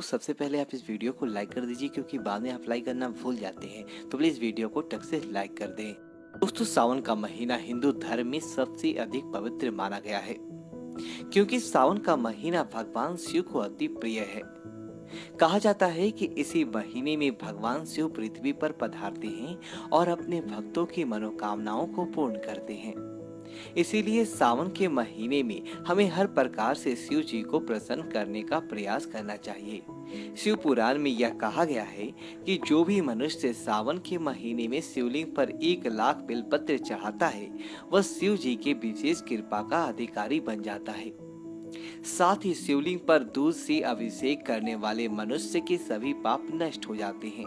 सबसे पहले आप इस वीडियो को लाइक कर दीजिए, क्योंकि बाद में आप लाइक करना भूल जाते हैं। तो प्लीज वीडियो को टक से लाइक कर दें। दोस्तों, सावन का महीना हिंदू धर्म में सबसे अधिक पवित्र माना गया है, क्योंकि सावन का महीना भगवान शिव को अति प्रिय है। कहा जाता है कि इसी महीने में भगवान शिव पृथ्वी पर पधारते हैं और अपने भक्तों की मनोकामनाओं को पूर्ण करते हैं। इसीलिए सावन के महीने में हमें हर प्रकार से शिव जी को प्रसन्न करने का प्रयास करना चाहिए। शिव पुराण में यह कहा गया है कि जो भी मनुष्य सावन के महीने में शिवलिंग पर 1,00,000 बेलपत्र चढ़ाता है, वह शिव जी के विशेष कृपा का अधिकारी बन जाता है। साथ ही शिवलिंग पर दूध से अभिषेक करने वाले मनुष्य के सभी पाप नष्ट हो जाते हैं।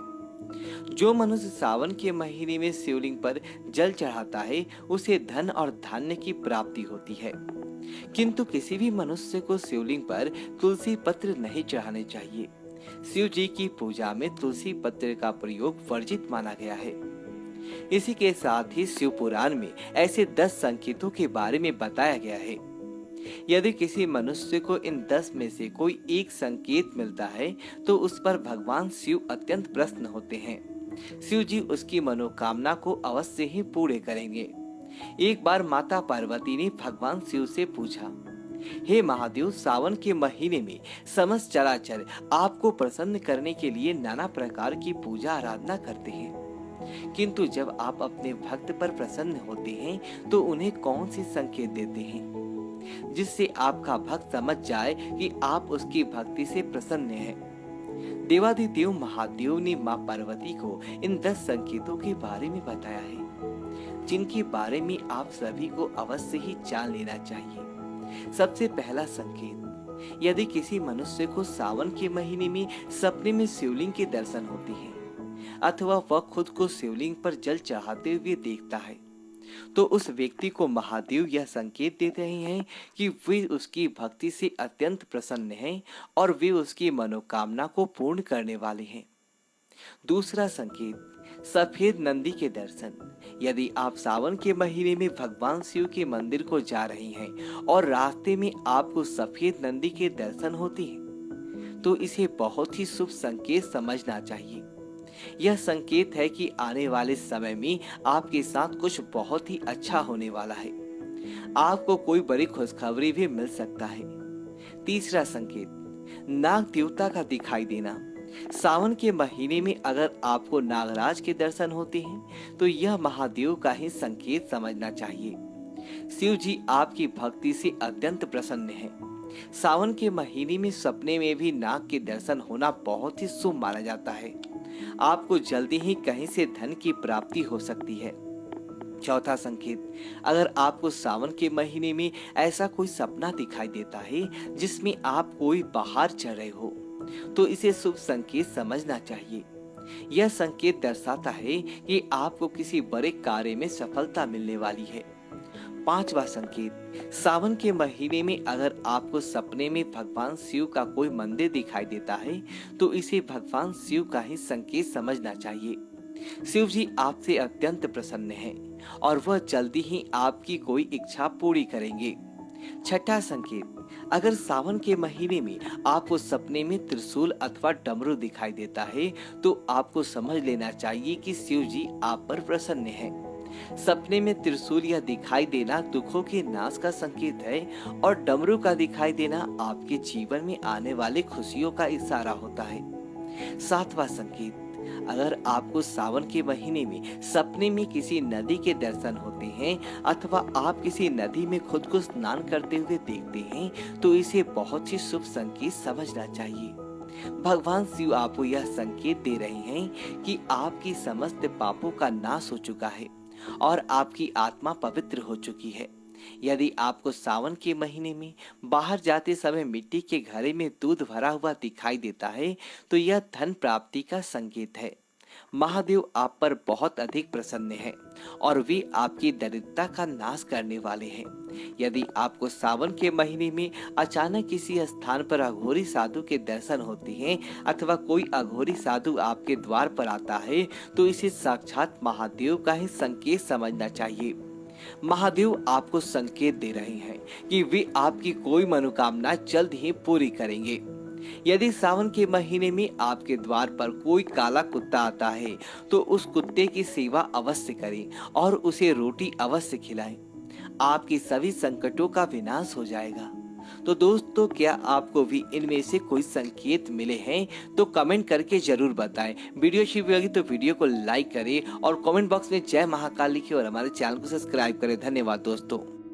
जो मनुष्य सावन के महीने में शिवलिंग पर जल चढ़ाता है, उसे धन और धान्य की प्राप्ति होती है। किंतु किसी भी मनुष्य को शिवलिंग पर तुलसी पत्र नहीं चढ़ाने चाहिए। शिव जी की पूजा में तुलसी पत्र का प्रयोग वर्जित माना गया है। इसी के साथ ही शिव पुराण में ऐसे 10 संकेतों के बारे में बताया गया है। यदि किसी मनुष्य को इन 10 में से कोई एक संकेत मिलता है, तो उस पर भगवान शिव अत्यंत प्रसन्न होते हैं। शिव जी उसकी मनोकामना को अवश्य ही पूरे करेंगे। एक बार माता पार्वती ने भगवान शिव से पूछा, हे महादेव, सावन के महीने में समस्त चराचर आपको प्रसन्न करने के लिए नाना प्रकार की पूजा आराधना करते हैं, किंतु जब आप अपने भक्त पर प्रसन्न होते हैं तो उन्हें कौन सी संकेत देते हैं जिससे आपका भक्त समझ जाए कि आप उसकी भक्ति से प्रसन्न हैं। देवादिदेव महादेव ने मां पार्वती को इन 10 संकेतों के बारे में बताया है, जिनके बारे में आप सभी को अवश्य ही जान लेना चाहिए। सबसे पहला संकेत, यदि किसी मनुष्य को सावन के महीने में सपने में शिवलिंग के दर्शन होते हैं अथवा वह खुद को शिवलिंग पर जल चढ़ाते हुए देखता है, तो उस व्यक्ति को महादेव यह संकेत देते हैं कि वे उसकी भक्ति से अत्यंत प्रसन्न हैं और वे उसकी मनोकामना को पूर्ण करने वाले हैं। दूसरा संकेत, सफेद नंदी के दर्शन। यदि आप सावन के महीने में भगवान शिव के मंदिर को जा रही हैं और रास्ते में आपको सफेद नंदी के दर्शन होते हैं, तो इसे बहुत ही शुभ संकेत समझना चाहिए। यह संकेत है कि आने वाले समय में आपके साथ कुछ बहुत ही अच्छा होने वाला है। आपको कोई बड़ी खुशखबरी भी मिल सकता है। तीसरा संकेत, नाग देवता का दिखाई देना। सावन के महीने में अगर आपको नागराज के दर्शन होते हैं, तो यह महादेव का ही संकेत समझना चाहिए। शिव जी आपकी भक्ति से अत्यंत प्रसन्न हैं। सावन के महीने में सपने में भी नाग के दर्शन होना बहुत ही शुभ माना जाता है। आपको जल्दी ही कहीं से धन की प्राप्ति हो सकती है। चौथा संकेत, अगर आपको सावन के महीने में ऐसा कोई सपना दिखाई देता है जिसमें आप कोई पहाड़ चढ़ रहे हो, तो इसे शुभ संकेत समझना चाहिए। यह संकेत दर्शाता है कि आपको किसी बड़े कार्य में सफलता मिलने वाली है। पांचवा संकेत, सावन के महीने में अगर आपको सपने में भगवान शिव का कोई मंदिर दिखाई देता है, तो इसे भगवान शिव का ही संकेत समझना चाहिए। शिव जी आपसे अत्यंत प्रसन्न हैं और वह जल्दी ही आपकी कोई इच्छा पूरी करेंगे। छठा संकेत, अगर सावन के महीने में आपको सपने में त्रिशूल अथवा डमरू दिखाई देता है, तो आपको समझ लेना चाहिए कि शिव जी आप पर प्रसन्न हैं। सपने में त्रिशूल या दिखाई देना दुखों के नाश का संकेत है और डमरू का दिखाई देना आपके जीवन में आने वाले खुशियों का इशारा होता है। सातवां संकेत, अगर आपको सावन के महीने में सपने में किसी नदी के दर्शन होते हैं अथवा आप किसी नदी में खुद को स्नान करते हुए देखते हैं, तो इसे बहुत ही शुभ संकेत समझना चाहिए। भगवान शिव आपको यह संकेत दे रहे हैं कि आपकी समस्त पापों का नाश हो चुका है और आपकी आत्मा पवित्र हो चुकी है। यदि आपको सावन के महीने में बाहर जाते समय मिट्टी के घड़े में दूध भरा हुआ दिखाई देता है, तो यह धन प्राप्ति का संकेत है। महादेव आप पर बहुत अधिक प्रसन्न हैं और वे आपकी दरिद्रता का नाश करने वाले हैं। यदि आपको सावन के महीने में अचानक किसी स्थान पर अघोरी साधु के दर्शन होते हैं अथवा कोई अघोरी साधु आपके द्वार पर आता है, तो इसे साक्षात महादेव का ही संकेत समझना चाहिए। महादेव आपको संकेत दे रहे हैं कि वे आपकी कोई मनोकामना जल्द ही पूरी करेंगे। यदि सावन के महीने में आपके द्वार पर कोई काला कुत्ता आता है तो उस कुत्ते की सेवा अवश्य करें और उसे रोटी अवश्य खिलाएं। आपकी सभी संकटों का विनाश हो जाएगा। तो दोस्तों, क्या आपको भी इनमें से कोई संकेत मिले हैं तो कमेंट करके जरूर बताएं। वीडियो अच्छी लगी तो वीडियो को लाइक करें और कमेंट बॉक्स में जय महाकाल लिखें और हमारे चैनल को सब्सक्राइब करें। धन्यवाद दोस्तों।